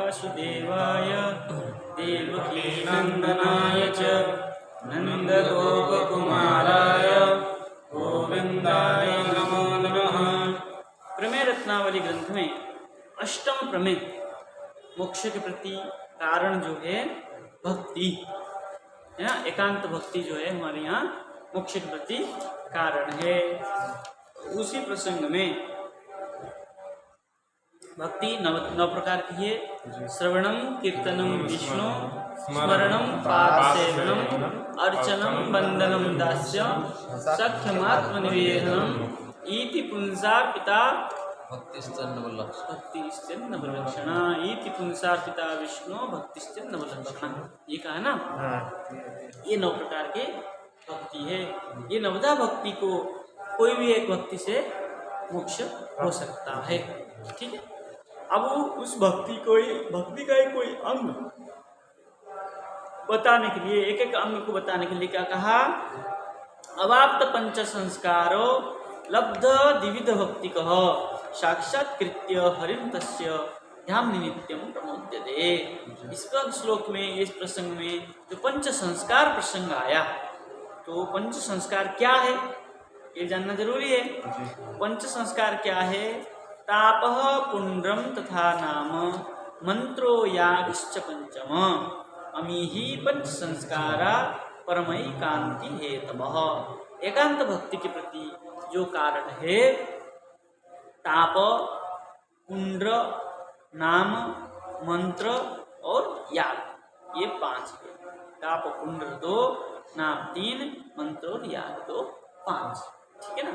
वासुदेवाय देवकीनन्दनाय च नन्दगोपकुमाराय गोविन्दाय नमो नमः। प्रमेय रत्नावली ग्रंथ में अष्टम प्रमेय मोक्ष के प्रति कारण जो है भक्ति है ना, एकांत भक्ति जो है हमारे यहाँ मोक्ष के प्रति कारण है। उसी प्रसंग में भक्ति नौ प्रकार की है। श्रवणम कीर्तनम विष्णु स्मरणम पादसेवनम अर्चनम वंदनम दास्यम सख्यमात्मनिवेदनम इति पुंसार्पिता भक्तिश्चन्नवलक्षणा इति पुंसार्पिता विष्णु भक्तिश्चन्नवलक्षणा। ये कहा ना, ये नौ प्रकार के भक्ति है। ये नवदा भक्ति को कोई भी एक भक्ति से मोक्ष हो सकता है। ठीक है। अब उस भक्ति का एक कोई अंग बताने के लिए, एक एक अंग को बताने के लिए क्या कहा? अवाप्त पंच संस्कारो लब्ध द्विविध भक्ति कह साक्षात्कृत्य हरिम तस्य ध्यान नित्यम प्रमोद्यते। इस श्लोक में, इस प्रसंग में जो पंच संस्कार प्रसंग आया, तो पंच संस्कार क्या है ये जानना जरूरी है। पंच संस्कार क्या है? तापः पुंड्रम तथा नाम मंत्रो यागश्च पंचम अमीहि पंच संस्कारा परमैकांति हेतवः। एकांत भक्ति के प्रति जो कारण है, ताप, पुंड्र, नाम, मंत्र और याग, ये पांच है। ताप पुंड्र 2, नाम 3, मंत्र और याग 2, 5। ठीक है ना।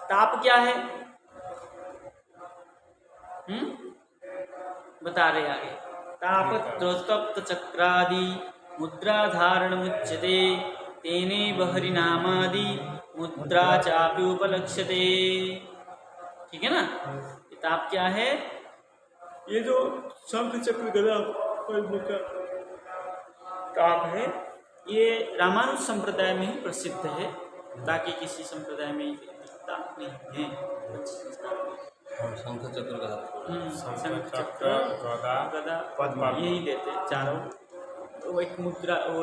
ताप क्या है? बता रहे आगे। तापत्रतप्त चक्रादि मुद्रा धारण मुच्यते तेने बहरिनामादि मुद्रा चापि उपलक्ष्यते। ठीक है ना। ताप क्या है? ये जो शंख चक्र गदा पद्म का ताप है, ये रामानुज संप्रदाय में ही प्रसिद्ध है, बाकी किसी संप्रदाय में दिखता नहीं है। शंख चक्र गदा पद्म यही देते चारों। तो एक मुद्रा, वो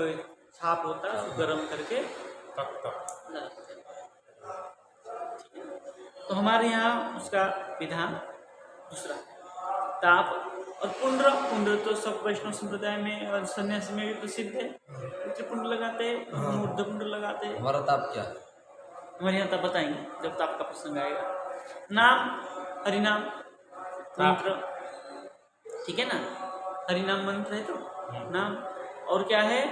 छाप होता है, उसको गर्म करके तो हमारे यहाँ उसका विधान दूसरा। ताप और पुंड्र तो सब वैष्णव संप्रदाय में और सन्यासी में भी प्रसिद्ध है। पुंड लगाते हैं, ऊर्ध्व पुंड लगाते हैं। हमारा ताप क्या? हमारे यहाँ ताप बताएंगे जब ताप का प्रसंग आएगा। नाम हरिनाम मंत्र, ठीक है ना। हरिनाम मंत्र है तो नाम। और क्या है?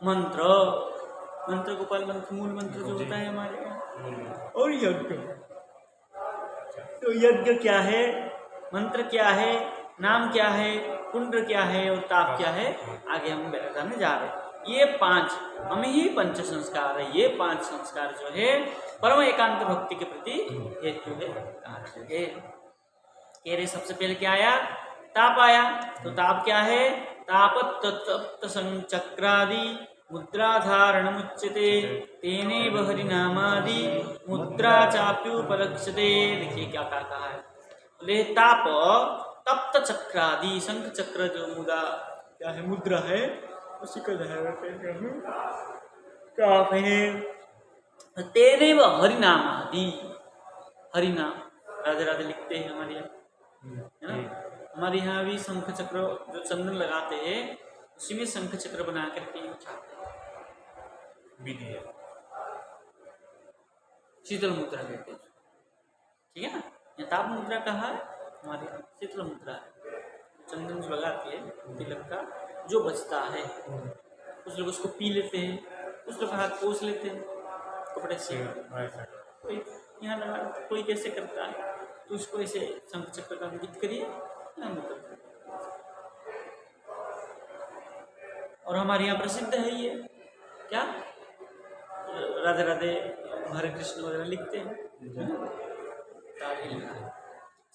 मंत्र, मंत्र गोपाल मंत्र, मूल मंत्र जो होता है हमारे यहाँ। और यज्ञ, तो यज्ञ क्या है, मंत्र क्या है, नाम क्या है, पुंड्र क्या है और ताप क्या है, आगे हम बताने जा रहे हैं। ये 5 हम ही पंच संस्कार है। ये 5 संस्कार जो है परम एकांत भक्ति के प्रति हेतु है, कारण है। कह रहे सबसे पहले क्या आया? ताप आया। तो ताप क्या है? तापतप्त संचक्रादि मुद्रा धारण मुच्यते तेने बहरि नामादि मुद्रा चाप्युपलक्ष्यते। देखिए क्या कहा है। ले ताप तप्त चक्रादि, शंख चक्र जो मुद्रा क्या है, मुद्रा है, उसी का ताप है। तेने व हरिनाम आदि, हरिनाम राधे राधे लिखते हैं हमारे यहाँ, है ना। हमारे यहाँ भी शंख चक्र जो चंदन लगाते हैं, उसी में शंख चक्र बना करके विधि है। शीतल मुद्रा कहते हैं, ठीक है ना। यहाँ ताप मुद्रा कहा है, हमारे यहाँ शीतल मुद्रा है। चंदन जो लगाते हैं तिलक का, जो बचता है कुछ लोग उसको पी लेते हैं, कुछ लोग हाथ पोंछ लेते हैं कपड़े से, कोई यहाँ लगा, कोई कैसे करता है, तो उसको ऐसे शंख चक्र का अंकित करिए। और हमारे यहाँ प्रसिद्ध है ये क्या, राधे राधे हरे कृष्ण वगैरह लिखते हैं।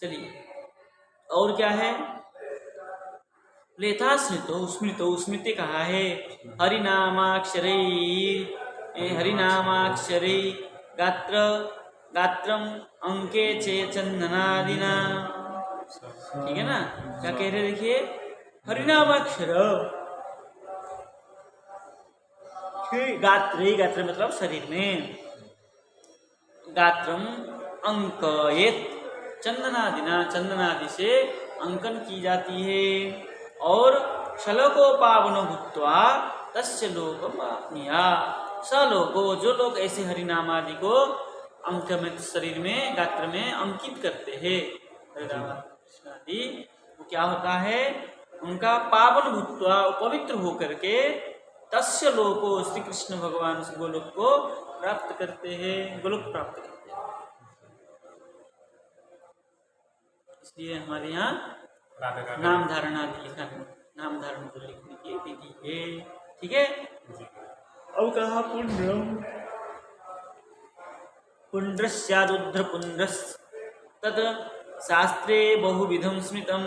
चलिए और क्या है? लेथा स्मृतो स्मृतो, स्मृति कहा है हरिनामाक्षरे, हरिनामाक्षरे गात्र गात्रम अंके चे चंदनादिना। ठीक है ना। क्या कह रहे देखिए, हरिनामाक्षर गात्रे, गात्र मतलब शरीर में, गात्रम अंकयेत, चंदनादिना, चंदनादि से अंकन की जाती है। और शलोको पावनो भूत्वा तस्य लोकम आप्नुया, सलोको जो लोग ऐसे हरिनाम आदि को अंक में, शरीर में, गात्र में अंकित करते हैं, हरिनाम आदि, वो क्या होता है, उनका पावन भूत्वा, पवित्र होकर के, तस्य लोको, श्री कृष्ण भगवान से गोलोक को प्राप्त करते हैं, गोलोक प्राप्त करते हैं। इसलिए हमारे यहाँ नाम धारणा लिखा है, नाम धारण को लिखने की विधि है। ठीक है। अब कहा पुंड्रम, पुंड्रस्यादुद्र पुंड्रस् तत् शास्त्रे बहुविधं स्मृतं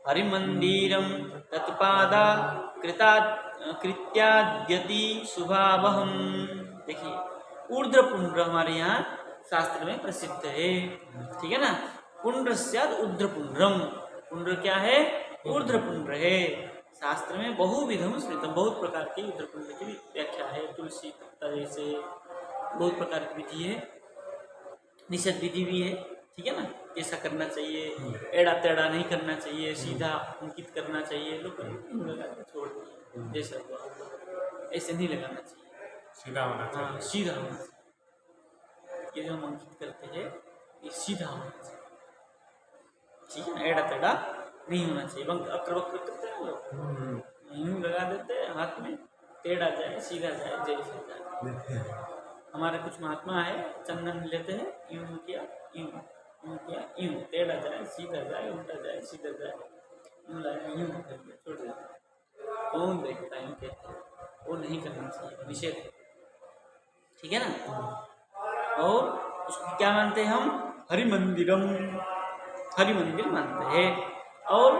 हरिमंदिरम तत्पादा कृत्याद्यति शुभावहम। देखिए, ऊर्ध्व पुंड्र हमारे यहाँ शास्त्र में प्रसिद्ध है। ठीक है ना। पुंड्रस्याद ऊर्ध्व पुंड्रम, पुंड्र क्या है, ऊर्ध्व पुंड्र है। शास्त्र में बहुविधम स्मृतम, बहुत प्रकार की ऊर्ध्व पुंड्र की व्याख्या है। तुलसी पत्ता जैसे बहुत प्रकार की विधि है, निषेध विधि भी है। ठीक है ना। कैसा करना चाहिए, एड़ा तेड़ा नहीं करना चाहिए, सीधा अंकित करना चाहिए। लोग छोड़ जैसा ऐसे नहीं लगाना चाहिए, सीधा होना चाहिए। हाँ, सीधा होना चाहिए। ये जो हम अंकित करते हैं ये सीधा होना चाहिए। ठीक है ना। एड़ा तेड़ा नहीं होना चाहिए। अक्र वक्र करते हैं लोग, यूं लगा देते हैं हाथ में, टेढ़ा जाए सीधा जाए जैसे जाए। हमारे कुछ महात्मा है, चंदन लेते हैं, यूं किया, यूं किया, यूं, टेढ़ा जाए सीधा जाए, उल्टा जाए सीधा जाए, यूं लाया यूं करके छोड़ देते। कौन देखता है, कहते हैं वो नहीं करना चाहिए, निषेध है। ठीक है ना। और उसको क्या मानते हैं हम, हरि मंदिरम, हरि मंदिर मानते हैं। और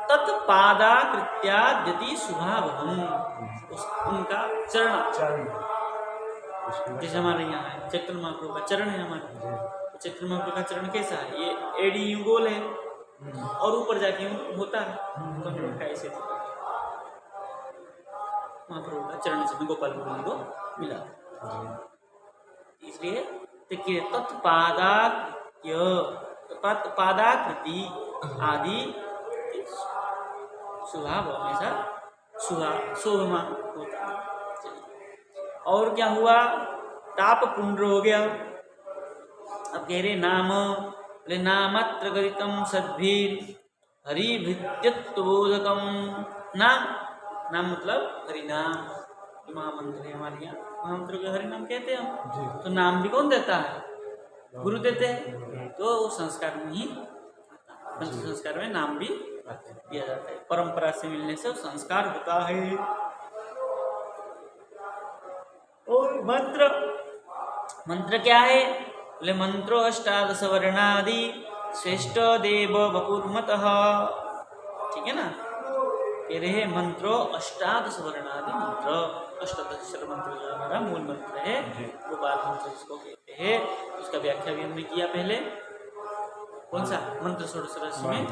तत्पादाकृत्याद्यति शुभावहम, उनका चरण, जैसे हमारे यहाँ है चैतन्य महाप्रभु का चरण है। हमारे चैतन्य महाप्रभु का चरण कैसा है, ये एडी यूं गोल है और ऊपर जाके यूं होता है, तो हम लोग का ऐसे महाप्रभु का चरण से गोपाल गुरु को मिला। इसलिए देखिए, तत्पादाकृति आदि स्वभाव हमेशा शोभमा होता है। और क्या हुआ, ताप पुंड्र हो गया। अब कह रहे नाम, बोले नामत्र गरितम सद्भीर हरिभृत्यत्वबोधकम। नाम, नाम मतलब हरिनाम, महामंत्र है हमारे यहाँ, महामंत्र को हरिनाम कहते हैं हम। तो नाम भी कौन देता है, गुरु देते हैं। तो वो संस्कार में ही आता है, संस्कार में नाम भी दिया जाता है। परंपरा से मिलने से संस्कार होता है। और मंत्र, मंत्र क्या है, बोले मंत्रो अष्टादश वर्णादि श्रेष्ठ देव वपुर्मतः। ठीक है ना। कह रहे हैं मंत्रो अष्टादश वर्णादि मंत्र, अष्टादश मंत्र जो हमारा मूल मंत्र है, गोपाल मंत्र जिसको कहते हैं, उसका व्याख्या भी हमने किया पहले। कौन सा मंत्र, षोडश में, उसमें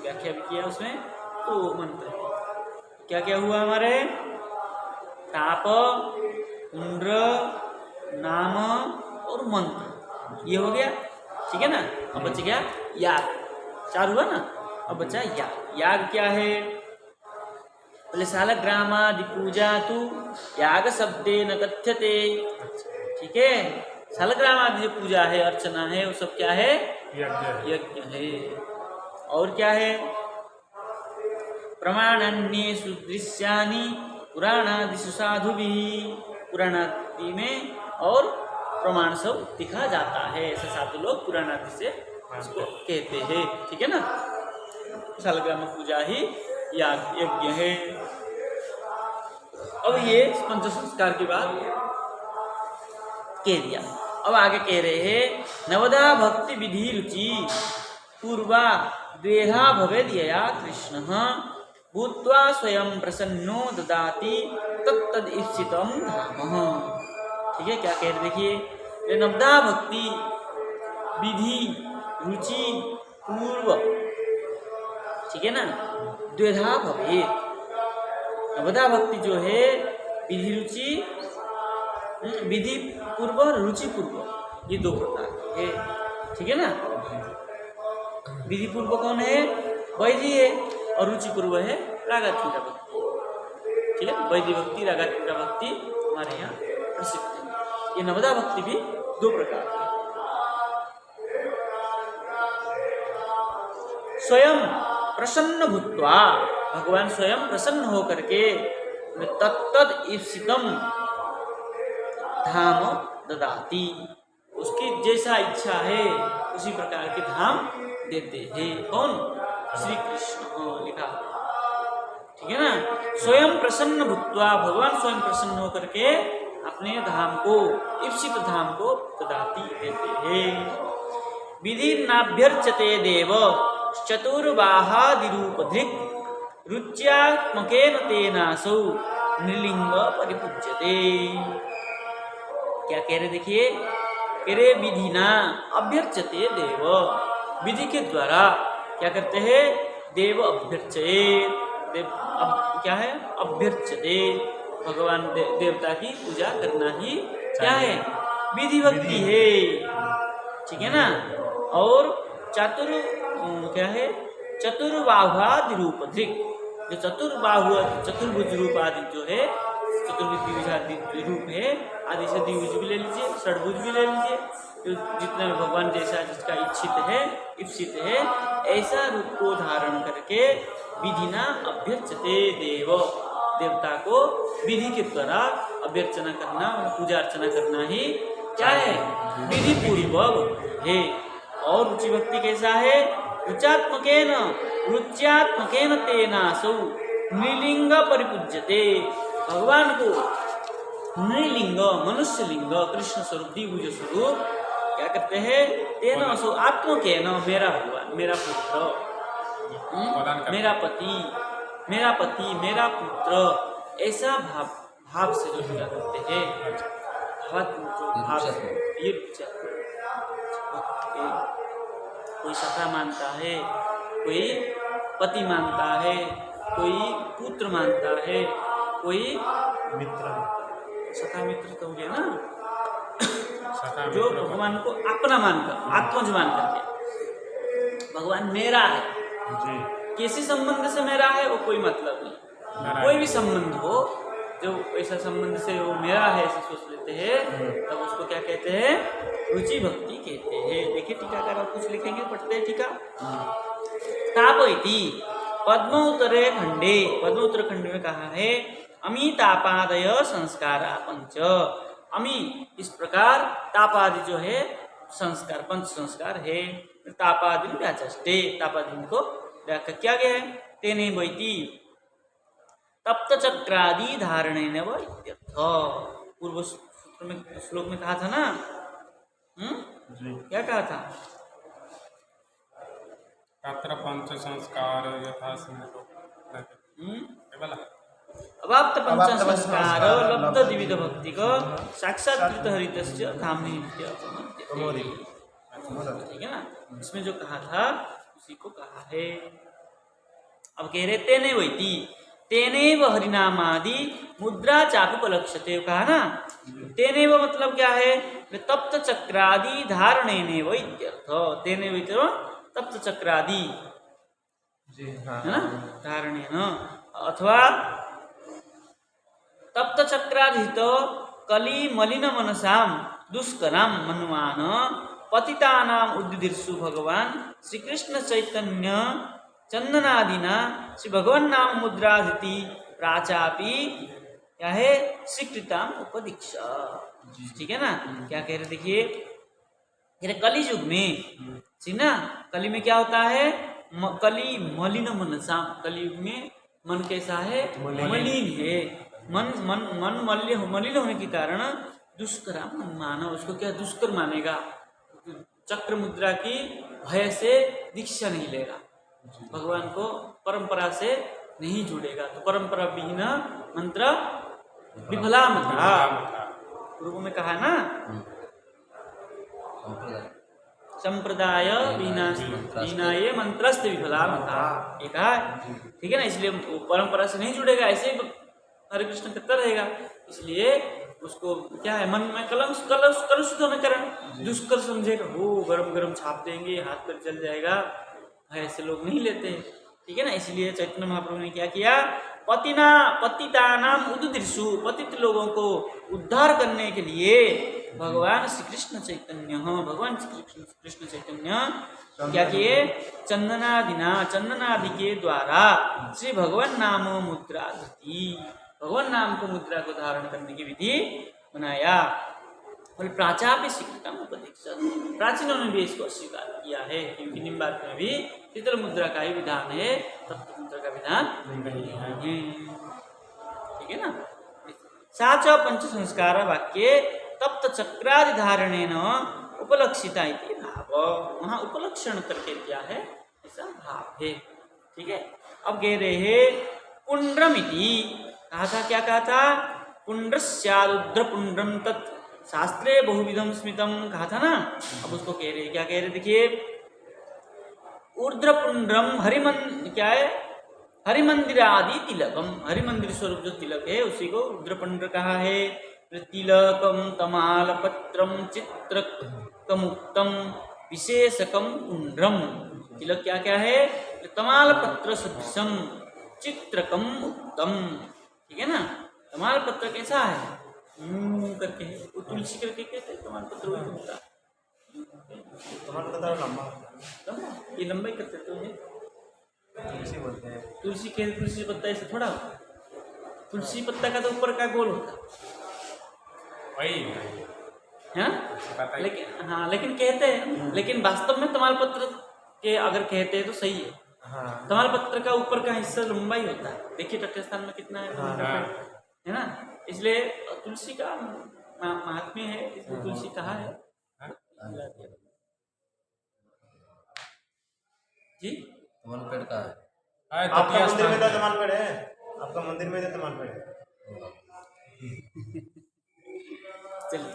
व्याख्या भी किया उसमें। तो मंत्र क्या क्या हुआ हमारे, ताप, पुंड्र, नाम और मंत्र, ये हो गया। ठीक है ना। अब बच गया याग, चार हुआ ना। अब बचा याग। याग क्या है, बोले शालग्रामादि पूजा तु याग शब्दे न कथ्यते। ठीक है। शालग्रामादि जो पूजा है, अर्चना है, वो सब क्या है, यज्ञ है। और क्या है, प्रमाणान्येषु दृश्यानि पुराणादिषु साधुभिः, पुराणादि में और प्रमाण सब दिखा जाता है, ऐसे साधु लोग पुराणादि से इसको कहते हैं। ठीक है ना। शालग्राम पूजा ही याग यज्ञ है। अब ये पंच संस्कार की बात कह दिया। अब आगे कह रहे हैं, नवदा भक्ति विधि रुचि पूर्वा द्वेधा भवेद यया कृष्ण भूत्वा स्वयं प्रसन्नो ददाति तत्तद इप्सितम धाम। ठीक है। क्या कह रहे, देखिए, नवदा भक्ति विधि रुचि पूर्व। ठीक है ना। द्विधा भवेत्। नवधा भक्ति जो है विधि रुचि, विधि पूर्व और रुचि पूर्व, ये दो प्रकार की है, ठीक है ना। विधि पूर्व कौन है? वैधि है, और रुचि पूर्व है रागात्मिका भक्ति, ठीक है। वैधि भक्ति, रागात्मिका भक्ति हमारे यहाँ प्रसिद्ध है। ये नवधा भक्ति भी दो प्रकार की। स्वयं प्रसन्न भूत्वा, भगवान स्वयं प्रसन्न होकर के तत्तद ईप्सितम धाम ददाति, उसकी जैसा इच्छा है उसी प्रकार के धाम देते हैं। कौन? श्री कृष्ण लिखा, ठीक है ना। स्वयं प्रसन्न भूत्वा, भगवान स्वयं प्रसन्न होकर के अपने धाम को, ईप्सित धाम को ददाति देते हैं। विधि नाभ्यर्चते देव चतुर्बाहादिरूपधृक् रुच्यात्मकेन तेनासौ नृलिंग परिपूज्यते। क्या कह रहे देखिए, कह रहे विधि ना अभ्यर्चते देव, विधि के द्वारा क्या करते हैं? देव अभ्यर्चयेत्, देव क्या है? अभ्यर्चते, भगवान देवता की पूजा करना ही क्या है? विधि भक्ति है, ठीक है ना। और क्या है? चतुर्बाहुआदि रूप धृक्, जो चतुर्बाहु चतुर्भुज रूप आदि जो है, चतुर्भुज आदि रूप है, आदि से द्विभुज भी ले लीजिए, षड्भुज भी ले लीजिए, जो जितने भगवान जैसा जिसका इच्छित है, ईप्सित है, ऐसा रूप को धारण करके विधिना अभ्यर्चते देव, देवता को विधि के द्वारा अभ्यर्चना करना, पूजा अर्चना करना ही क्या है? विधि पूर्वक है। और रुचि भक्ति कैसा है? रुच्यात्मकेन तेनासौ नृलिंग परिपूज्यते, भगवान को नृलिंग, मनुष्य लिंग, कृष्ण स्वरूप, द्विभुज स्वरूप क्या करते हैं? तेनासौ आत्मकेन, मेरा भगवान, मेरा पुत्र, मेरा पति, मेरा पति, मेरा पुत्र, ऐसा भाव से जो क्या करते हैं? भाव ये कोई सखा मानता है, कोई पति मानता है, कोई पुत्र मानता है, कोई मित्र, सखा मित्र तो हो गया ना, जो भगवान को अपना मानकर, आत्मज मान करके भगवान मेरा है जी। किसी संबंध से मेरा है वो कोई मतलब नहीं, कोई भी संबंध हो, जो ऐसा संबंध से वो मेरा है ऐसे सोच लेते हैं, तब उसको क्या कहते हैं? रुचि भक्ति कहते हैं। देखिए टीकाकार आप कुछ लिखेंगे, पढ़ते हैं टीका। तापयति पद्मोत्तरे खंडे, पद्मोत्तर खंड में कहा है अमितापादय संस्कारा पंच, अमी इस प्रकार तापादि जो है संस्कार, पंच संस्कार है। तापादि व्याचष्टे, तापादि को व्याख्या किया गया है। तेने वैति तप्त चक्रादि धारणे न व इत्यर्थ। पूर्व सूत्र में, श्लोक में कहा था ना, क्या कहा था? तत्र पंच संस्कार यथा अवाप्त पंच संस्कार लब्ध द्विविध भक्ति का साक्षात्कृत हरितस्य धामनि नित्य, ठीक है ना। इसमें जो कहा था उसी को कहा है। अब कह रहे तेने वैति, तेनेव हरिनामादि मुद्रा चापुपलक्ष्यते, कहा ना। तेनेव मतलब क्या है? तप्त चक्रादि धारणेनेव इत्यर्थ। तेनेव तप्त चक्रादि है ना, धारणेन, अथवा तप्त चक्राधित कली मलिन मनसाम दुष्कराम मन्वान पतितानाम उद्दिर्षु भगवान श्री कृष्ण चैतन्य चंदनादिना श्री भगवान नाम मुद्राधिति प्राचापि क्या है? स्वीकृताम उपदीक्षा, ठीक है ना। क्या कह रहे देखिए, कली युग में ना, कली में क्या होता है? कली मलिन मनसाम, कली युग में मन कैसा है? मलिन है। मन मलिन होने के कारण दुष्करा माना, उसको क्या दुष्कर मानेगा? चक्र मुद्रा की भय से दीक्षा नहीं लेगा, भगवान को परंपरा से नहीं जुड़ेगा, तो परंपरा विहीन मंत्र विफला मंत्र, पूर्व में कहा ना, संप्रदाय विनाये मंत्रस्थ विफला मता, ये कहा है। ठीक है ना, इसलिए वो परंपरा से नहीं जुड़ेगा, ऐसे ही हरे कृष्ण करता रहेगा। इसलिए उसको क्या है, मन में कलुषित होने कारण दुष्कर समझेगा, वो गरम गरम छाप देंगे, हाथ पर जल जाएगा, ऐसे लोग नहीं लेते। ठीक है ना, इसलिए चैतन्य महाप्रभु ने क्या किया, पतितानाम उद्दिश्यु, पतित लोगों को उद्धार करने के लिए भगवान श्री कृष्ण चैतन्य क्या किए, चंदनादि के द्वारा श्री भगवान नाम मुद्रा धृति, भगवान नाम को मुद्रा को धारण करने की विधि बनाया। और प्राचार्य स्वीकृतम उपदेश, प्राचीनों ने भी इसको स्वीकार किया है, क्योंकि निम्बार्क में भी शीतल मुद्रा का ही विधान है, तप्त मुद्रा का विधान नहीं है। ठीक है ना, साच पंच संस्कार वाक्य तप्त चक्रादि धारणेन उपलक्षिता इति भाव, वहाँ उपलक्षण करके क्या है, ऐसा भाव है। ठीक है, अब कह रहे हैं पुंड्रमिति, कहा था, क्या कहा था, पुंड्रस्यादुद्र पुंड्रम तत् शास्त्रे बहुविधम स्मितम, कहा था ना। अब उसको कह रहे, क्या कह रहे, देखिए, ऊर्ध्वपुंड्रम क्या है, हरिमंदिर आदि तिलकम, हरिमंदिर स्वरूप जो तिलक है उसी को ऊर्ध्वपुंड्र कहा है। तिलकम तमालपत्रम चित्रकमुक्तम विशेषकम पुंड्रम, तिलक क्या क्या है, तमालपत्र सदृशम चित्रकम उत्तम। ठीक है ना, तमालपत्र कैसा है, करके है, वो तुलसी करके कहते हैं तमालपत्र, वही होता है। ये लंबा ही करते तो ये तुलसी बोलते हैं, तुलसी के तुलसी पत्ता ऐसे थोड़ा, तुलसी पत्ता का तो ऊपर का गोल होता वही है, लेकिन हाँ, लेकिन कहते हैं, लेकिन वास्तव में तमालपत्र के अगर कहते हैं तो सही है। हाँ। तमालपत्र का ऊपर का हिस्सा लंबा ही होता है, देखिए तटीय स्थान में कितना है, हाँ। है ना, इसलिए तुलसी का महात्म्य है, इसलिए तुलसी कहा है। जी, तमालपेड़ का है, आपका मंदिर में तो तमालपेड़ है, आपका मंदिर में तो तमालपेड़ है। चलिए,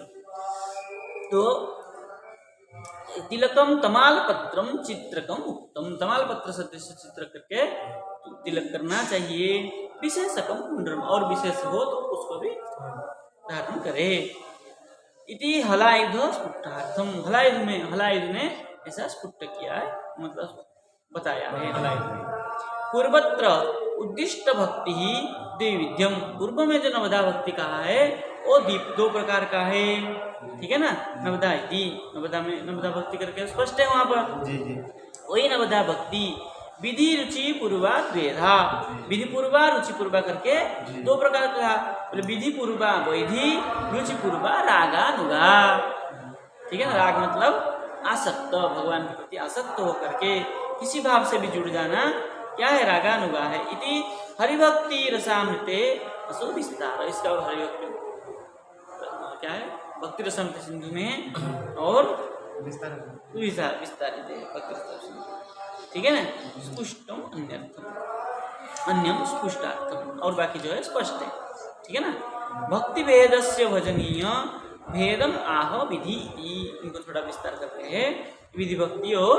तो तिलकम तमालपत्रम चित्रकम उत्तम, तमालपत्र सदृश चित्र करके तिलक करना चाहिए। विशेषकम पुंड्रम, और विशेष हो तो उसको भी धारण करे। इति हलायुध स्फुटार्थम, हलायुध ने ऐसा स्फुट किया है, मतलब बताया है। पूर्वत्र उद्दिष्ट भक्ति ही द्विविध्यम, पूर्व में जो नवदा भक्ति कहा है वो दो प्रकार का है। ठीक है ना, नवदा इति, नवदा में नवदा भक्ति करके स्पष्ट है वहाँ पर। जी जी, वही नवदा भक्ति विधि रुचि पूर्वा द्वेधा, विधि पूर्वा रुचि पूर्वा करके दो प्रकार का, बोले विधि पूर्वा वैधि, रुचि पूर्वा रागानुगा। ठीक है ना, राग मतलब आसक्त, भगवान के प्रति आसक्त होकर के किसी भाव से भी जुड़ जाना, क्या है, रागानुगा है। इति हरिभक्ति रसामृते असो विस्तार, इसका और हरिभक्ति क्या है, भक्ति रसामृत सिंधु में और विस्तारित है भक्ति रसामृत। ठीक है ना, स्पुष्टम अन्यम स्पुष्टार्थम, और बाकी जो है स्पष्ट है। ठीक है ना, भक्ति भेदस्य भजनीय भेदम आह विधि, इनको थोड़ा विस्तार कर रहे हैं। विधि भक्ति और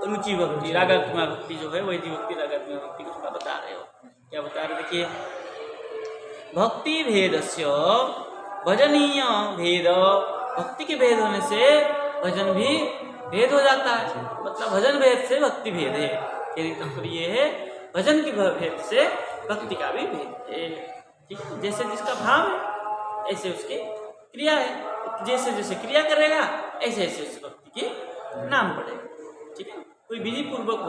रुचि भक्ति, रागात्मक भक्ति जो है, वैधि भक्ति रागात्मक भक्ति को थोड़ा बता रहे हो। क्या बता रहे, देखिए, भक्ति भेदस्य भजनीय भेद, भक्ति के भेद होने से भजन भी भेद हो जाता है, मतलब भजन भेद से भक्ति भेद है। तो ये है, भजन के भेद से भक्ति का भी भेद है। ठीक है, जैसे जिसका भाव है ऐसे उसकी क्रिया है, जैसे जैसे क्रिया करेगा ऐसे ऐसे उस भक्ति की नाम पड़ेगा। ठीक है, कोई विधि पूर्वक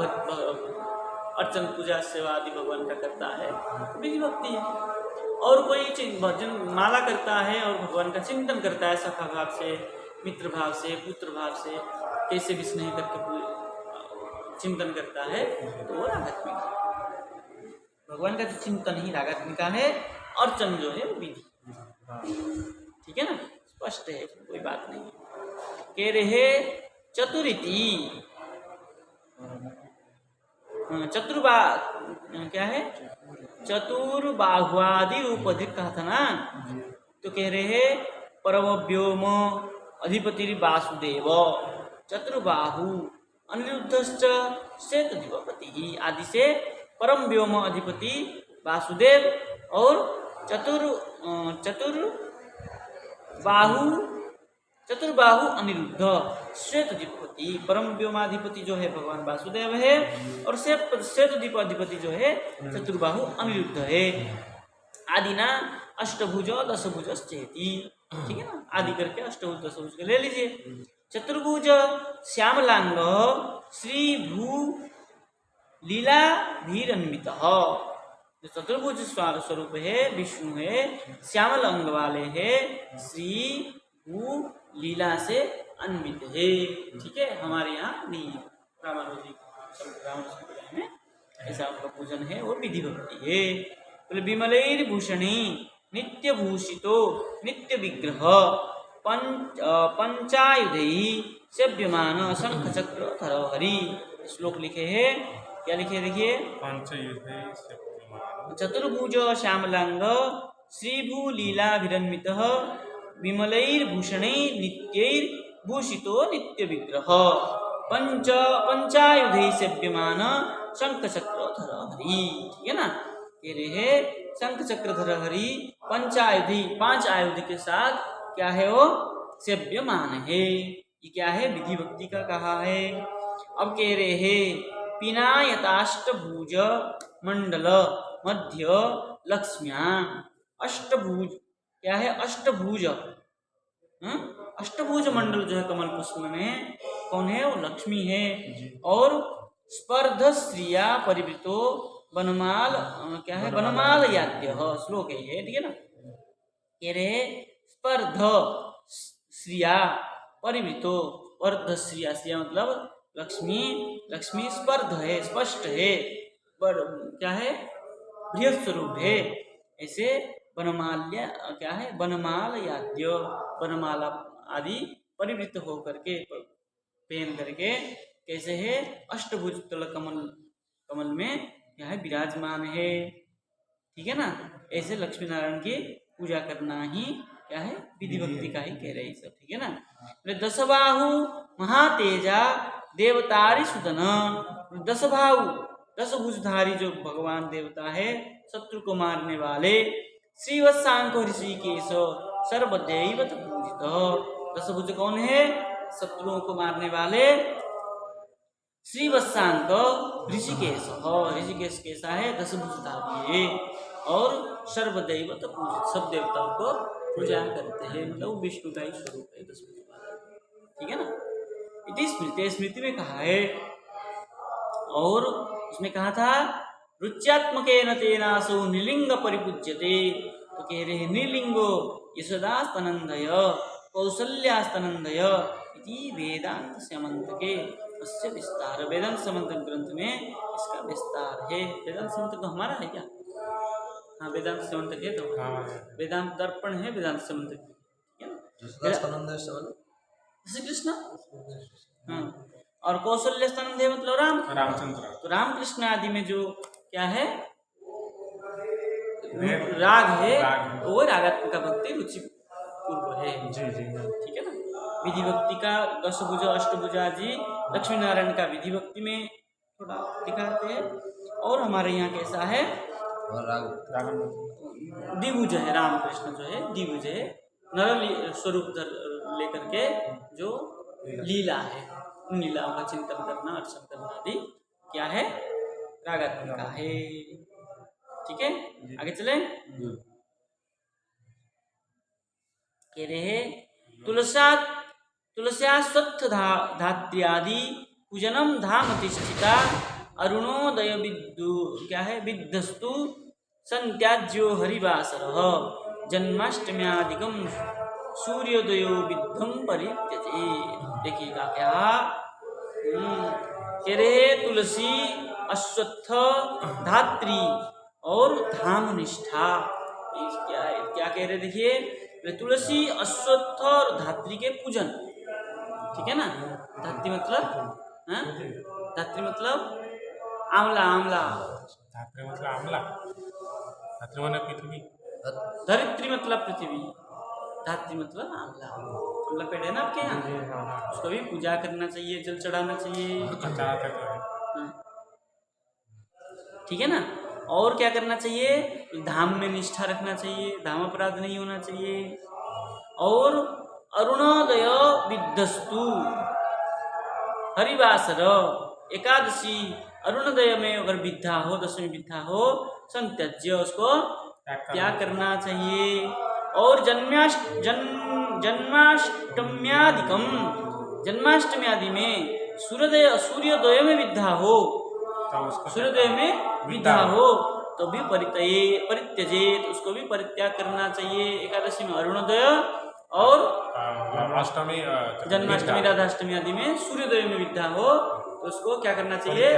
अर्चन पूजा सेवा आदि भगवान का करता है, विधि भक्ति है। और कोई भजन माला करता है और भगवान का चिंतन करता है, सखा भाव से, मित्र भाव से, पुत्र भाव से, कैसे भी स्नेह करके चिंतन करता है, तो वो रागात्मिका है। भगवान का जो चिंतन ही रागात्मिका है, अर्चन जो है वो विधि। ठीक है ना, स्पष्ट है, कोई बात नहीं। कह रहे चतुरिति, चतुर्बा क्या है, चतुर्बाहुआदि रूप अधिक कहा था ना, तो कह रहे हैं परम व्योम अधिपति वासुदेव, चतुर्बाहु अनिरुद्धश्च श्वेतद्वीपपतिः आदि से परम व्योम अधिपति वासुदेव और चतुर्बाहु अनिरुद्ध श्वेतद्वीपपति परम व्योमाधिपति जो है भगवान वासुदेव है और श्वेतद्वीपाधिपति जो है चतुर्बाहु अनिरुद्ध है। आदिना अष्टभुज दशभुज चेती, ठीक है ना, आदि करके अष्टभुज दशभुज के ले लीजिए। चतुर्भुज श्यामलांग श्री भू लीला धीरन्वित, जो चतुर्भुज स्वरूप है विष्णु है, श्यामल अंग वाले है, श्री भू लीला से अन्वित है। ठीक है, हमारे यहाँ नहीं रामानुजी संप्रदाय में ऐसा उनका पूजन है और विधि भक्ति है। बोले विमलैर भूषणी नित्य भूषितो नित्य विग्रह पंचायुधि सेव्यमान शंख चक्र धरोहरि। श्लोक लिखे हैं, क्या लिखे देखिए, चतुर्भुज श्यामलांग श्रीभू लीला विरन्वित विमलैर भूषणै नित्यैर भूषितो नित्य विग्रह पंचायुधि सेव्यमान शंख चक्र धरोहरि। ठीक है ना, कह रहे हैं शंख चक्र धरोहरि पंचायुधि, 5 आयुध के साथ क्या है वो सेव्यमान है। ये क्या है, विधि भक्ति का कहा है। अब कह रहे हैं पिनायताष्टभुज मंडल मध्य लक्ष्म्या, अष्टभुज क्या है, अष्टभुज अष्टभुज मंडल जो है कमल पुष्प में कौन है, वो लक्ष्मी है। और स्पर्ध श्रिया परिवृतो वनमाल, क्या है, वनमाल याद्य श्लोक है ये, ठीक है ना। कह रहे स्पर्ध श्रिया परिवृतो, स्पर्ध श्रिया, श्रिया मतलब लक्ष्मी, लक्ष्मी स्पर्ध है, स्पष्ट है, पर क्या है, बृहत स्वरूप है। ऐसे वनमाल्य क्या है, वनमाल याद्य, वनमाला आदि परिवृत हो करके पहन करके कैसे है, अष्टभुज तल कमल में क्या है विराजमान है। ठीक है ना, ऐसे लक्ष्मी नारायण की पूजा करना ही क्या है, विधि भक्ति का ही कह रहे हैं सब। ठीक है ना, दशबाहु महातेजा देवतारी सुदन, दशबाहु दशभुजधारी जो भगवान देवता है, शत्रु को मारने वाले, श्रीवत्सांक ऋषिकेश सर्वदैवत पूजित। दशभुज कौन है, शत्रुओं को मारने वाले श्रीवत्सांक ऋषिकेश, और ऋषिकेश कैसा है, दशभुजधारी है और सर्वदैवत पूजित, सब देवताओं को पूजा करते हैं, मतलब विष्णु का ही स्वरूप है दशभुज। ठीक है ना, इति स्मृति, स्मृति में कहा है। और उसमें कहा था रुच्यात्मकेन तेनासो निलिंग परिपूज्यते, तो कह रहे हैं निलिंगो यशोदास्तनंदय कौसल्यास्तनंदय इति वेदांत समंतके इससे विस्तार। वेदांत समंतक ग्रंथ में इसका विस्तार है। वेदांत समंतक तो हमारा है क्या, हाँ वेदांत समंतक है, तो वेदांत दर्पण है वेदांत समंतक, श्री कृष्ण, हाँ, और कौशल्य स्तनंद है मतलब रामचंद्र। तो रामकृष्ण आदि में जो क्या है राग है, वो रागात्मक भक्ति रुचि पूर्व है। जी जी, ठीक है ना। विधि भक्ति का दशभुज अष्टभुज आदि लक्ष्मी नारायण का विधि भक्ति में थोड़ा दिखाते हैं। और हमारे यहाँ कैसा है, द्विभुज है, रामकृष्ण जो है द्विभुज है, नर स्वरूप लेकर के जो लीला है, उन लीलाओं का चिंतन करना, अर्चन करना आदि क्या है, रागात्मक है। ठीक है, आगे चले। कह रहे तुलस्या स्वत्थ धात्र्यादि पूजनम धाम तिष्ठिता अरुणोदय विद्यु क्या है विद्धस्तु संत्याज्यो हरिवासरः जन्माष्टम्यादिकम सूर्योदयो विद्धम परित्यजे। देखिएगा क्या कह रहे, तुलसी अश्वत्थ धात्री और धाम निष्ठा, क्या है, क्या कह रहे देखिए, तुलसी अश्वत्थ और धात्री के पूजन। ठीक है ना, धात्री मतलब धात्री मतलब आंवला, आंवला धात्री मतलब आंवला, धात्री मतलब पृथ्वी, धरित्री मतलब पृथ्वी, धात्री मतलब आंवला, आंवला पेड़ है ना आपके यहाँ, उसको भी पूजा करना चाहिए, जल चढ़ाना चाहिए। अच्छा तो है। हाँ। ठीक है ना। और क्या करना चाहिए, धाम में निष्ठा रखना चाहिए, धाम अपराध नहीं होना चाहिए। और अरुणोदय विद्धस्तु हरिवासर एकादशी अरुणोदय में अगर विद्या हो, दशमी विद्या हो, संत्यज्य उसको त्याग करना चाहिए। और जन्माष्टम्यादिकम जन्माष्टमी आदि में सूर्योदय में विद्या हो, तो उसको सूर्योदय में विद्या हो तो भी परित्यजेत, उसको भी परित्याग करना चाहिए। एकादशी में अरुणोदय और अष्टमी जन्माष्टमी राधाष्टमी आदि में सूर्योदय में विद्या हो तो उसको क्या करना चाहिए,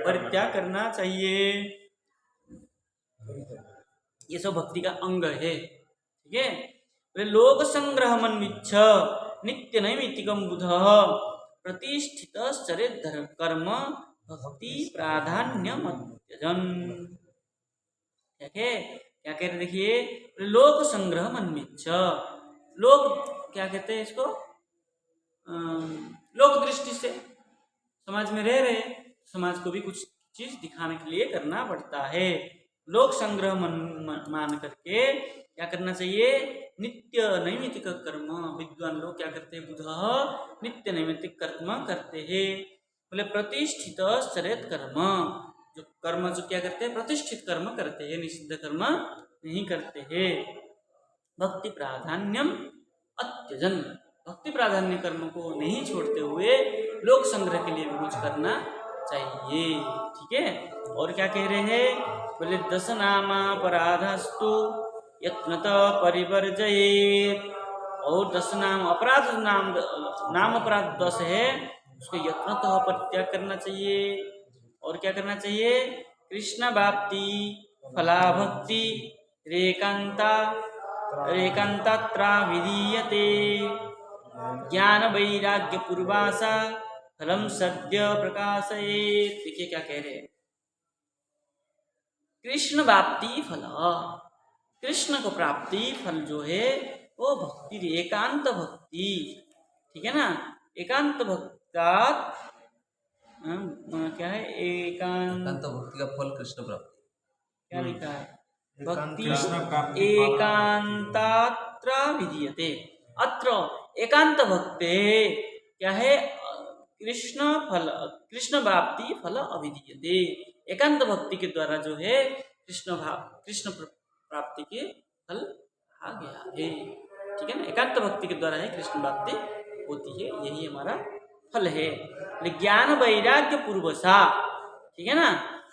परित्याग करना चाहिए। ये सब भक्ति का अंग है। ठीक है। लोक संग्रह मन्विच्छ नित्य नैमित्तिकम बुध प्रतिष्ठित चरित कर्म भक्ति प्राधान्य मत्यजन। ठीक है। क्या कह रहे देखिए, लोक संग्रह मन्विच्छ, लोग क्या कहते हैं इसको, लोक दृष्टि से समाज में रह रहे, समाज को भी कुछ चीज दिखाने के लिए करना पड़ता है। लोक संग्रह मान करके क्या करना चाहिए, नित्य नैमित्तिक कर्म। विद्वान लोग क्या करते हैं, बुध नित्य नैमित्तिक कर्म करते हैं। बोले प्रतिष्ठित चरित कर्म, जो कर्म जो क्या करते हैं, प्रतिष्ठित कर्म करते हैं, निषिद्ध कर्म नहीं करते हैं। भक्ति प्राधान्यम अत्यजन, भक्ति प्राधान्य कर्म को नहीं छोड़ते हुए लोक संग्रह के लिए भी कुछ करना चाहिए। ठीक है। और क्या कह रहे हैं, बोले दश नामापराधस्तु यत्नत परिवर्जयेत, और 10 नाम अपराध, नाम अपराध 10 है, उसको यत्नतः परित्याग करना चाहिए। और क्या करना चाहिए, कृष्ण व्याप्ति फला भक्ति रेकांतात्रा विधीयते ज्ञान वैराग्य पूर्वासा फलम सद्य प्रकाशयेत। देखिए क्या कह रहे हैं, कृष्ण व्याप्ति फल, कृष्ण को प्राप्ति फल जो है वो भक्ति, एकांत भक्ति। ठीक है ना। एकांत भक्ता क्या है, एकांत भक्ति का फल कृष्ण प्राप्ति, क्या लिखा है, भक्ति कृष्ण प्राप्ति एकांतात्र विधीयते। अत्र एकांत भक्ते क्या है, कृष्ण प्राप्ति फल अविधीयते। एकांत भक्ति के द्वारा जो है कृष्ण प्राप्ति के फल आ गया है। ठीक है ना। एकांत भक्ति के द्वारा है कृष्ण प्राप्ति होती है, यही हमारा फल है। ज्ञान वैराग्य पूर्व सा, ठीक है ना,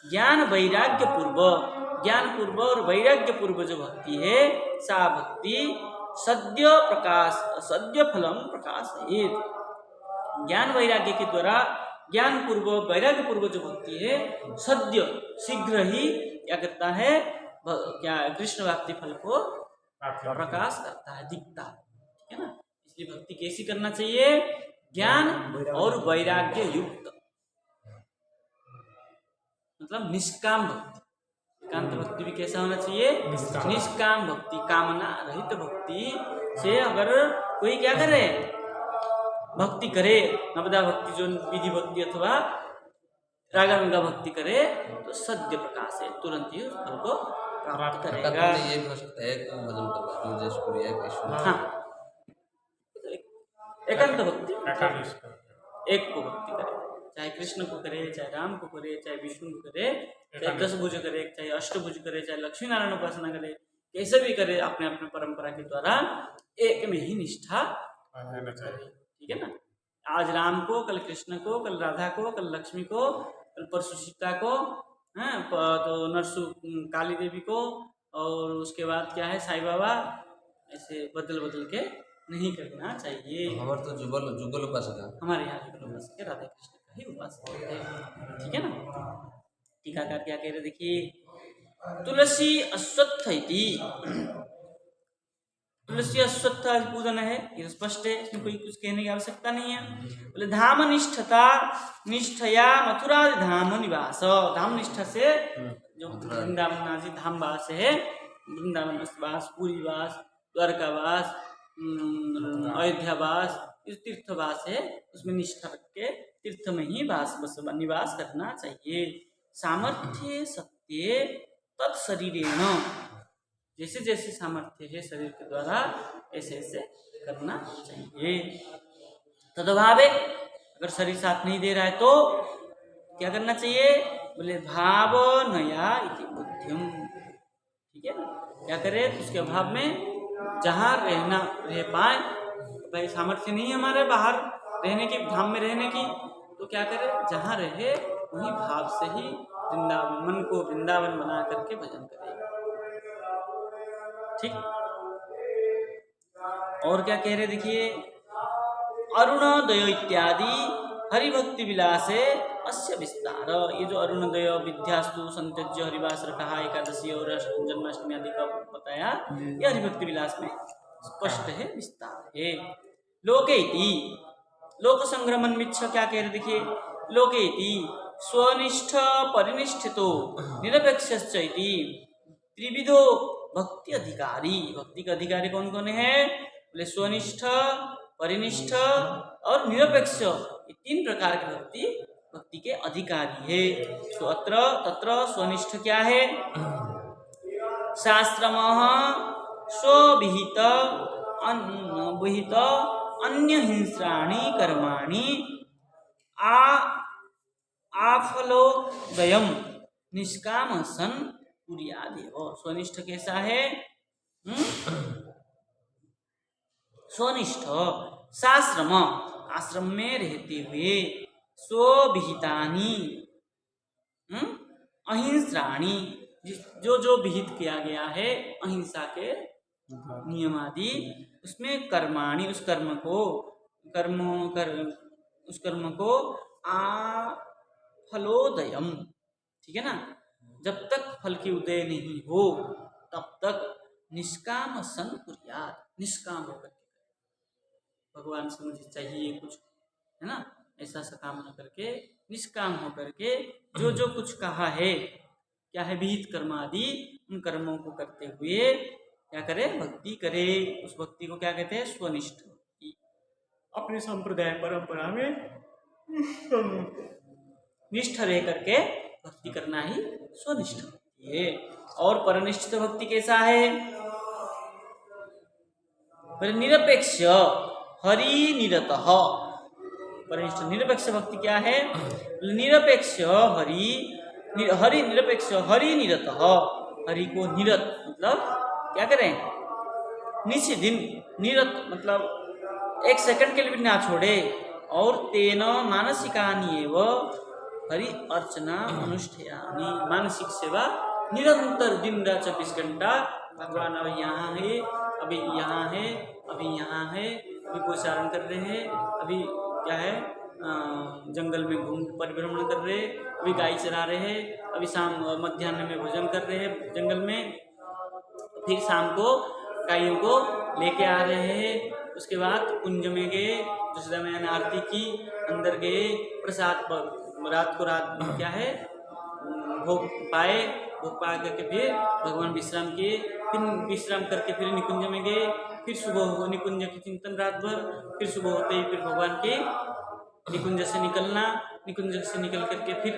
ज्ञान वैराग्य पूर्व, ज्ञान पूर्व और वैराग्य पूर्व जो भक्ति है, सा भक्ति सद्य फलम प्रकाश है। ज्ञान वैराग्य के द्वारा, ज्ञान पूर्व वैराग्य पूर्व जो भक्ति है, सद्य शीघ्र ही क्या करता है, क्या कृष्ण प्राप्ति फल को प्रकाश करता है, दिखता है। ठीक है ना। इसलिए भक्ति कैसी करना चाहिए, ज्ञान और वैराग्य युक्त, मतलब निष्काम भक्ति। एकांत भक्ति भी कैसा होना चाहिए, निष्काम भक्ति, कामना रहित भक्ति से अगर कोई क्या करे, भक्ति करे, नवदा भक्ति जो विधि भक्ति अथवा रागानुगा भक्ति करे तो सद्य प्रकाश है, तुरंत ही उस फल को प्राप्त करेगा। ये भी हो सकता है एक भजन करवा दो, जैसे पूरी है कृष्ण। हाँ, एकांत भक्ति एक को भक्ति करे, चाहे कृष्ण को करे, चाहे राम को करे, चाहे विष्णु को करे, चाहे 10 भुज करे, चाहे अष्टभुज करे, चाहे लक्ष्मी नारायण उपासना करे, कैसे भी करे, अपने अपने परंपरा के द्वारा एक में ही निष्ठा होना चाहिए। ठीक है ना। आज राम को, कल कृष्ण को, कल राधा को, कल लक्ष्मी को, कल परसु सीता को, हैं तो नरसु काली देवी को, और उसके बाद क्या है साईं बाबा, ऐसे बदल बदल के नहीं करना चाहिए। हमारे तो जुगल उपासक है, हमारे यहाँ जुगल उपासक है, राधा कृष्ण का ही उपासक है। ठीक है ना। टीकाकार क्या कह रहे देखिए, तुलसी अश्वत्थ इति, तुलसी अश्वत्थ पूजन है, ये स्पष्ट है, इसमें कोई कुछ कहने की आवश्यकता नहीं है। बोले धाम निष्ठता निष्ठया मथुरा धाम निवास, धाम निष्ठा से जो वृंदावन आदि धाम वास है, वृंदावन वास, पुरी वास, द्वारका वास, अयोध्यावास, इस तीर्थवास है उसमें निष्ठा रख के तीर्थ में ही निवास करना चाहिए। सामर्थ्य सत्य तत्शरीरेण, जैसे जैसे सामर्थ्य है शरीर के द्वारा ऐसे ऐसे करना चाहिए। तदभावे, अगर शरीर साथ नहीं दे रहा है तो क्या करना चाहिए? बोले भाव नया इति बुद्धिम, ठीक है ना। क्या करे? उसके अभाव में जहाँ रह पाए, भाई सामर्थ्य नहीं है हमारे बाहर रहने की, धाम में रहने की, तो क्या करे? जहाँ रहे वही भाव से ही वृंदावन, मन को वृंदावन बना करके भजन करे। ठीक। और क्या कह रहे देखिए, अरुणोदय इत्यादि हरिभक्ति विलासे अस्य विस्तार। ये जो अरुणोदय, विद्यास्तु, संत्यज्य, हरिवासर कहा, एकादशी और जन्माष्टमी आदि का बताया, ये हरिभक्ति विलास में स्पष्ट है, विस्तार है। लोकेति, लोक संग्रमण मिच्छ, क्या कह रहे देखिए, लोकेति स्वनिष्ठ परिनिष्ठितो निरपेक्षश्च इति त्रिविधो भक्ति अधिकारी। भक्ति के अधिकारी कौन कौन है? बोले स्वनिष्ठ, परिनिष्ठ और निरपेक्ष, ये तीन प्रकार की भक्ति के अधिकारी है। तो अत्र तत्र स्वनिष्ठ क्या है? शास्त्रमः स्वविहित विहित अन्य हिंस्राणि कर्माणि आफलोदयम निष्काम सन कुर्यादेव। स्वनिष्ठ कैसा है? स्वनिष्ठ शास्त्रम, आश्रम में रहते हुए, स्वविहितानि अहिंस्राणि, जो जो विहित किया गया है अहिंसा के नियम आदि, उसमें कर्माणि, उस कर्म को फलोदयम, ठीक है ना, जब तक फल की उदय नहीं हो तब तक निष्काम सन कुर्यात्, निष्काम होकर के, भगवान से मुझे चाहिए कुछ, है ना, ऐसा सा काम न करके निष्काम होकर के जो जो कुछ कहा है, क्या है, विहित कर्म आदि, उन कर्मों को करते हुए क्या करे? भक्ति करे। उस भक्ति को क्या कहते हैं? स्वनिष्ठ भक्ति। अपने संप्रदाय परंपरा में निष्ठ रह करके भक्ति करना ही स्वनिष्ठ भक्ति है। और परनिष्ठित भक्ति कैसा है? निरपेक्ष हरि निरतः। परनिष्ठ निरपेक्ष भक्ति क्या है? निरपेक्ष हरि निरपेक्ष हरि निरतः, हरि को निरत मतलब क्या करें? निशिदिन, निरत मतलब एक सेकंड के लिए भी ना छोड़े। और तेन मानसिकानि एव हरि अर्चना अनुष्ठेयानि, मानसिक सेवा निरंतर दिन रात 24 घंटा, भगवान अभी यहाँ है, अभी यहाँ है, अभी यहाँ है, अभी गोचारण कर रहे हैं, अभी क्या है, जंगल में घूम परिभ्रमण कर रहे, अभी गाय चरा रहे हैं, अभी शाम मध्याह्न में भोजन कर रहे हैं जंगल में, फिर शाम को गायों को लेके आ रहे हैं, उसके बाद कुंज में गए, दूसरा में आरती की, अंदर गए, प्रसाद रात क्या है, भोग पाए, भोग पा करके फिर भगवान विश्राम किए, फिर विश्राम करके फिर निकुंज में गए, फिर सुबह हो निकुंज की चिंतन रात भर, फिर सुबह होते ही फिर भगवान के निकुंज से निकलना, निकुंज से निकल करके फिर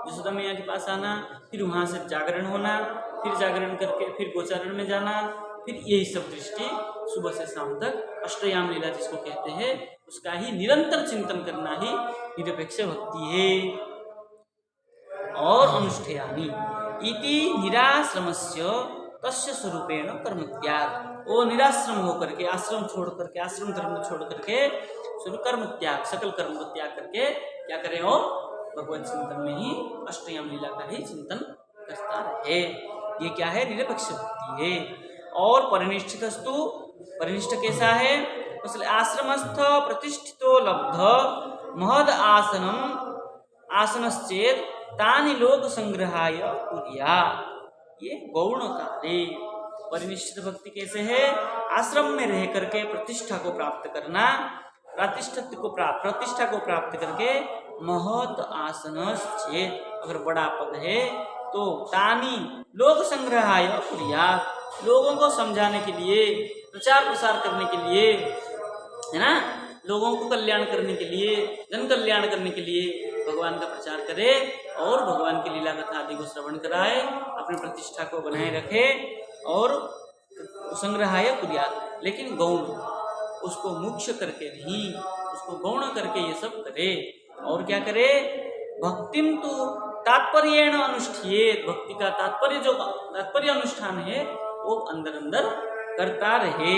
यशोदा मैया के पास आना, फिर वहाँ से जागरण होना, फिर जागरण करके फिर गोचारण में जाना, फिर यही सब दृष्टि सुबह से शाम तक अष्टयाम लीला जिसको कहते हैं उसका ही निरंतर चिंतन करना ही निरपेक्ष भक्ति है। और अनुष्ठेयानि इति निराश्रमस्य तस्य स्वरूपेण कर्म त्याग, वो निराश्रम होकर के, आश्रम छोड़ करके, आश्रम धर्म छोड़ करके स्वरूप कर्म त्याग, सकल कर्म को त्याग करके क्या करें? और भगवत चिंतन में ही अष्टयाम लीला का ही चिंतन करता रहे। ये क्या है? निरपेक्ष भक्ति है। और परिनिष्ठितस्तु, परिनिष्ठ कैसा है? उसले आश्रमस्थ प्रतिष्ठितो लब्ध महद आसनश्चेत तानि लोक संग्रहाय कुर्यात्, ये गौण कार्य। परिनिष्ठित भक्ति कैसे है? आश्रम में रह करके प्रतिष्ठा को प्राप्त करना, प्रतिष्ठा को प्राप्त करके महत आसनश्चेत, अगर बड़ा पद है तो तानि लोक संग्रहाय कुर्यात्, लोगों को समझाने के लिए, प्रचार प्रसार करने के लिए, है ना, लोगों को कल्याण करने के लिए, जन कल्याण करने के लिए भगवान का प्रचार करे और भगवान की लीला कथा आदि को श्रवण कराए, अपनी प्रतिष्ठा को बनाए रखे और संग्रहाय कुर्यात्, लेकिन गौण, उसको मुख्य करके नहीं, उसको गौण करके ये सब करे। और क्या करे, भक्तिम तो तात्पर्येण अनुष्ठियेत, भक्ति का तात्पर्य, जो तात्पर्य अनुष्ठान है वो अंदर अंदर करता रहे।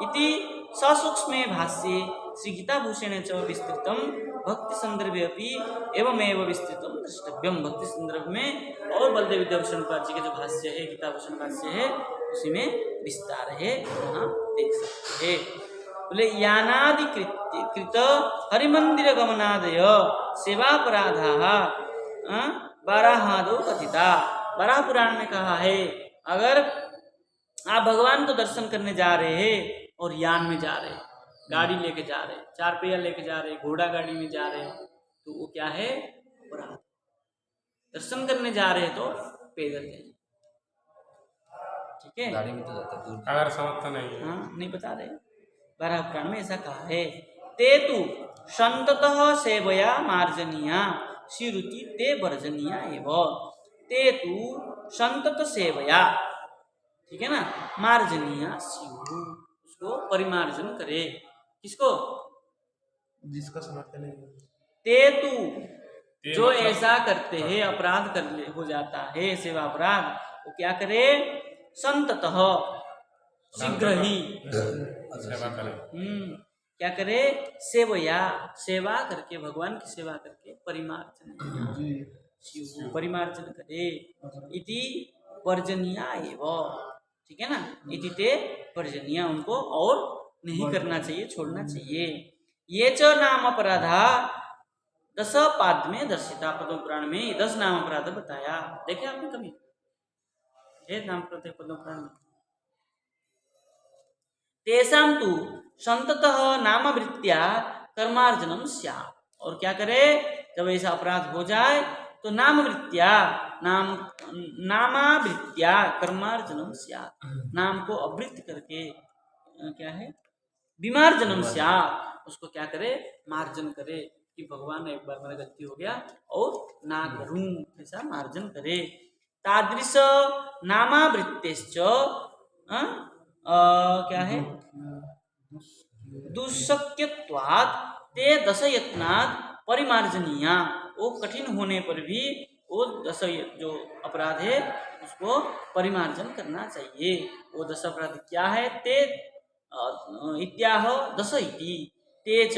इति ससूक्ष्मे भाष्ये श्री गीताभूषणे च विस्तृतम भक्ति संदर्भे अपि एवमेव विस्तृतम द्रष्टव्यम। भक्ति संदर्भ में और बलदेव विद्याभूषण पाद जी के जो भाष्य है, गीताभूषण भाष्य है, उसी में विस्तार है, वहाँ देख सकते हैं। बोले यानादि कृत हरिमंदिर गमनादय सेवापराधा बाराहादो कथिता। बारह पुराण में कहा है, अगर आप भगवान को दर्शन करने जा रहे हैं और यान में जा रहे हैं, गाड़ी लेके जा रहे हैं, चार पहिया लेके जा रहे हैं, घोड़ा गाड़ी में जा रहे हैं, तो वो क्या है, अपराध। दर्शन करने जा रहे हैं तो पैदल जाइए, ठीक है, गाड़ी में तो जाता है दूर। अगर समझता नहीं है, हाँ नहीं बता रहे, बारह पुराण में ऐसा कहा है। ते तु संततः सेवया मार्जनीया श्रीरुति ते वर्जनीया एवं। ते तु संतत सेवया, ठीक है ना, मार्जनीया शिव, उसको परिमार्जन करे। किसको, जिसका समर्थन है। ते तु, जो मतलब- ऐसा करते हैं, अपराध कर ले हो जाता है, सेवा अपराध, वो क्या करे, संततः, शीघ्र ही, सेवा करें। क्या करे, सेवया, सेवा करके, भगवान की सेवा करके, परिमार्जन, शिव परिमार्जन करे। इति वर्जनीया एवं, ठीक है ना, इति ते वर्जनीया, उनको और नहीं करना चाहिए, छोड़ना चाहिए। ये च नाम अपराधा 10 पाद में दर्शिता, पद्म पुराण में 10 नाम अपराध बताया। देखे आपने कभी, ये नाम अपराध पद्म पुराण में। तेषां तु संततः नामवृत्त्या कर्मार्जनम स्यात्। और क्या करे, जब ऐसा अपराध हो जाए तो नामवृत्त्या, नामावृत्त्या कर्मार्जनम स्यात्, नाम को अवृत्त करके क्या है, विमार्जनम स्यात्, उसको क्या करे, मार्जन करे, कि भगवान एक बार मेरा गलती हो गया और ना करूं, ऐसा मार्जन करे। तादृश नामावृत्तेश्च क्या है, दुष्शक्यत्वात् ते 10 यत्नात् परिमार्जनीया, वो कठिन होने पर भी वो 10 जो अपराध है उसको परिमार्जन करना चाहिए। वो 10 अपराध क्या है, ते इत्याह 10 इति। ते च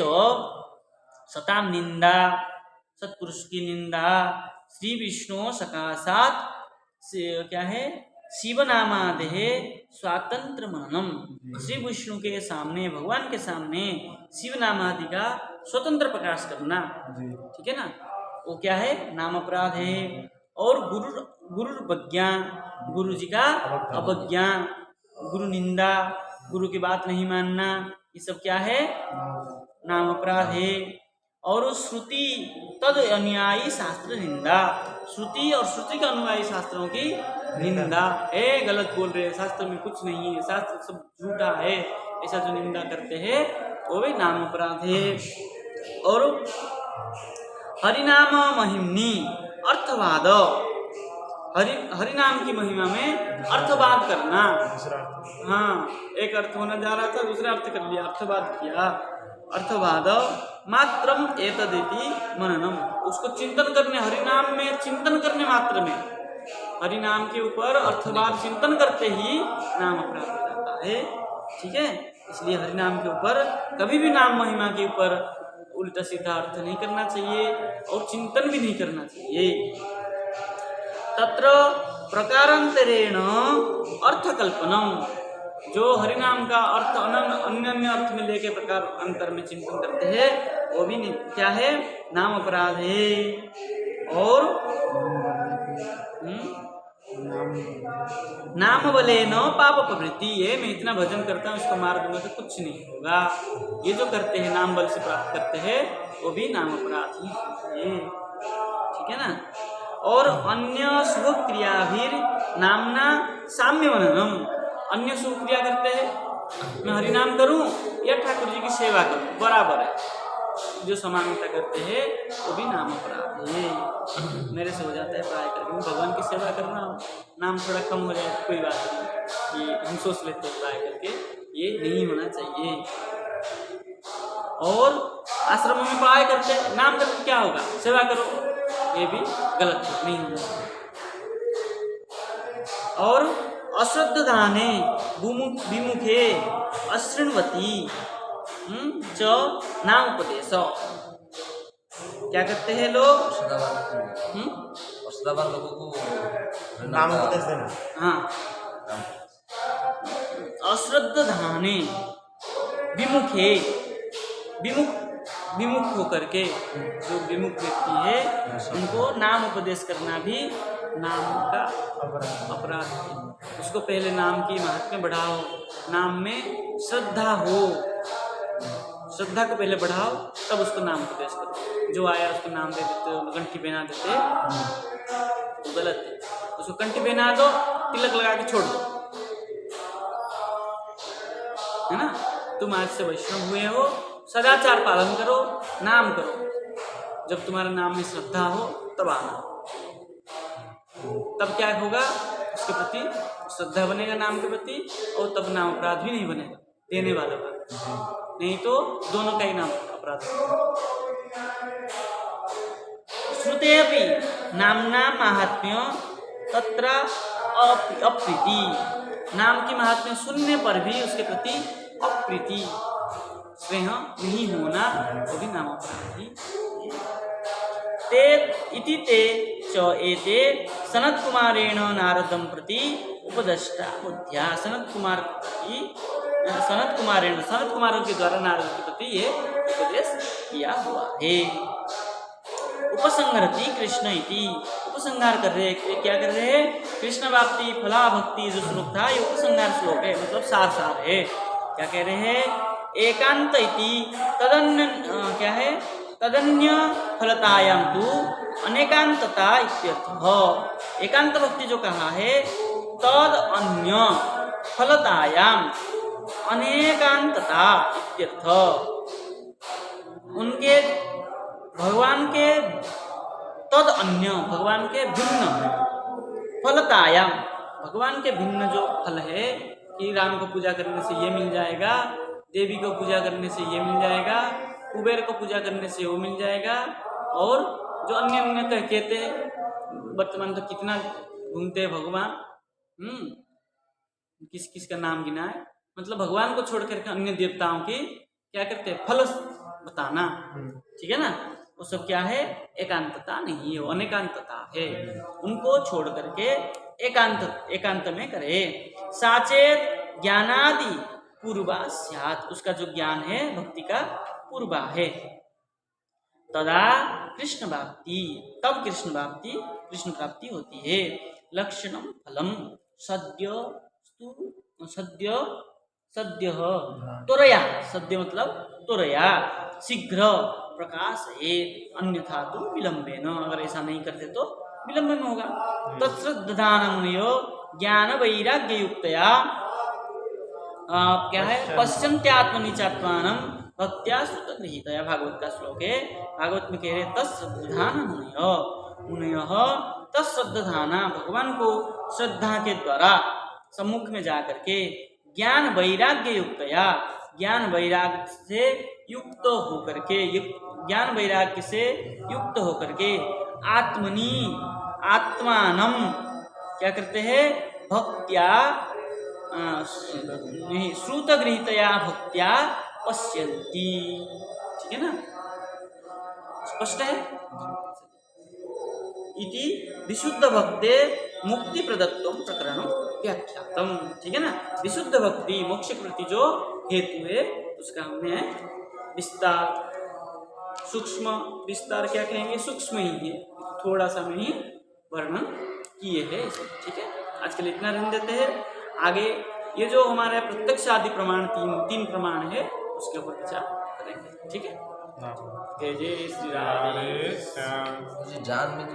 सताम निंदा, सत्पुरुष की निंदा, श्री विष्णु सकाशात से क्या है, शिवनामादेह स्वातंत्र मननम, श्री विष्णु के सामने, भगवान के सामने शिव नामादि का स्वतंत्र प्रकाश करना, ठीक है ना, वो क्या है, नाम अपराध है। और गुरुर्वज्ञा, गुरु जी का अवज्ञा, गुरु निंदा, गुरु की बात नहीं मानना, ये सब क्या है, नाम अपराध है। और श्रुति तद अनुयायी शास्त्र निंदा, श्रुति और श्रुति के अनुयायी शास्त्रों की निंदा, गलत बोल रहे हैं, शास्त्र में कुछ नहीं है, शास्त्र सब झूठा है, ऐसा जो निंदा करते हैं वो भी नाम अपराध है। और हरिनाम महिमनी अर्थवाद, हरिनाम की महिमा में अर्थवाद करना, हाँ एक अर्थ होना जा रहा था, दूसरा अर्थ कर लिया, अर्थवाद किया। अर्थवाद मात्रम एतदिति मननम, उसको चिंतन करने, हरिनाम में चिंतन करने मात्र में, हरिनाम के ऊपर अर्थवाद चिंतन करते ही नाम अपराध हो जाता है, ठीक है। इसलिए हरिनाम के ऊपर कभी भी नाम महिमा के ऊपर उल्टा सीधा अर्थ नहीं करना चाहिए और चिंतन भी नहीं करना चाहिए। तत्र प्रकारांतरेण अर्थकल्पनम, जो हरिनाम का अर्थ अन्य अर्थ में लेके प्रकार अंतर में चिंतन करते हैं वो भी नहीं, क्या है, नाम अपराध है। और नाम बले न पाप प्रवृत्ति, ये मैं इतना भजन करता हूँ इसको मार दूंगा तो कुछ नहीं होगा, ये जो करते हैं नाम बल से प्राप्त करते हैं वो भी नाम अपराध ही है, ठीक है ना। और अन्य शुभ क्रिया भी नामना साम्य मननम, अन्य शुभ क्रिया करते हैं मैं हरिनाम करूं या ठाकुर जी की सेवा करूं, बराबर है। जो समानता करते हैं वो भी नाम अपराध है। मेरे से हो जाता है पढ़ाई करके, मैं भगवान की सेवा कर रहा हूँ, नाम थोड़ा कम हो जाए तो कोई बात नहीं, ये हम सोच लेते हैं पढ़ाई करके, ये नहीं होना चाहिए। और आश्रमों में पढ़ाई करते हैं, नाम करके क्या होगा, सेवा करो, ये भी गलत है, नहीं होना चाहिए। और अश्रद्ध दाने विमुखे अशृण्वती च नाम उपदेश, क्या करते हैं लोग, औरदाबाद लोगों को नाम उपदेश देना। हाँ, अश्रद्ध धाने विमुखे, विमुख होकर के, जो विमुख व्यक्ति है उनको नाम उपदेश करना भी नाम का अपराध है। उसको पहले नाम की महात्म्य बढ़ाओ, नाम में श्रद्धा हो, श्रद्धा को पहले बढ़ाओ, तब उसको नाम उपदेश करो। जो आया उसको नाम दे देते, कंठी पहना देते, वो गलत है। उसको कंठी पहना दो, तिलक लगा के छोड़ दो, है ना। तुम आज से वैष्णव हुए हो, सदाचार पालन करो, नाम करो। जब तुम्हारे नाम में श्रद्धा हो तब आना, तब क्या होगा, उसके प्रति श्रद्धा बनेगा नाम के प्रति, और तब नाम अपराध भी नहीं बनेगा देने वाला का, नहीं तो दोनों का ही नाम अपराध। श्रुते अपि नामना महात्म्य तत्र अप्रीति, नाम की महात्म्य सुनने पर भी उसके प्रति अप्रीति, स्नेह नहीं होना, वो भी नाम अपराध ही। ते इति ते च एते सनत कुमारेण नारदं प्रति उपदष्टा बुद्धिया, सनत कुमारों के द्वारा नारद के प्रति ये उपदेश किया हुआ है। उपसंहरति कृष्ण इति, उपसंहार कर रहे हैं, क्या कर रहे हैं, कृष्ण प्राप्ति फला भक्ति जो श्लोक था, ये उपसंहार श्लोक है, मतलब सार है। क्या कह रहे हैं, एकांत इति तदन्य, क्या है, तदन्य फलतायाम तु अनेकांतता इत्यर्थः। एकांत भक्ति जो कहा है, तद अन्य फलतायाम अनेकांतता इत्यर्थः, उनके भगवान के तद अन्य, भगवान के भिन्न फलतायाम, भगवान के भिन्न जो फल है कि राम को पूजा करने से ये मिल जाएगा, देवी को पूजा करने से ये मिल जाएगा, कुबेर को पूजा करने से वो मिल जाएगा, और जो अन्य अन्य कहते हैं, वर्तमान तो कितना घूमते हैं भगवान, किस किस का नाम गिना है, मतलब भगवान को छोड़ करके अन्य देवताओं की क्या करते हैं, फल बताना, ठीक है ना, वो सब क्या है, एकांतता नहीं है, वो अनेकांतता है। उनको छोड़ करके एकांत में करे। साचेत ज्ञानादि पूर्वा स्यात्, उसका जो ज्ञान है भक्ति का पूर्वा है। तदा कृष्ण प्राप्ति, तब कृष्ण प्राप्ति होती है। लक्षणम फलम सद्य त्वरया, सद्य मतलब त्वरया, शीघ्र प्रकाश है, अन्यथा तो विलंबेन, अगर ऐसा नहीं करते तो विलंब में होगा। तत्श्रद्धानमुनयो ज्ञान वैराग्य युक्तया, क्या है, पश्यन्त्यात्मनिचात्मानं भक्त्या श्रुतगृहीतया, भागवत का श्लोक है। भागवत में कह रहे तत्श्रद्धान मुनयः, तत्श्रद्धाना, भगवान को श्रद्धा के द्वारा सम्मुख में जा करके, ज्ञान वैराग्य युक्तया, ज्ञान वैराग्य से युक्त होकर के, ज्ञान वैराग्य से युक्त होकर के, आत्मानम क्या करते हैं, भक्त्या नहीं, श्रुतगृहीतया भक्त्या पश्यन्ति, ठीक है ना, स्पष्ट है। इति विशुद्ध भक्ते मुक्ति प्रदत्तम प्रकरणम व्याख्यातम, ठीक है ना। विशुद्ध भक्ति मोक्ष प्रति जो हेतु है उसका हमने विस्तार, सूक्ष्म विस्तार क्या कहेंगे, सूक्ष्म ही है, थोड़ा सा में ही वर्णन किए हैं, ठीक है। आज के लिए इतना रहने देते हैं, आगे ये जो हमारे प्रत्यक्ष आदि प्रमाण तीन प्रमाण है उसके ऊपर विचार करेंगे, ठीक है। जय जय श्री राम। जान में जो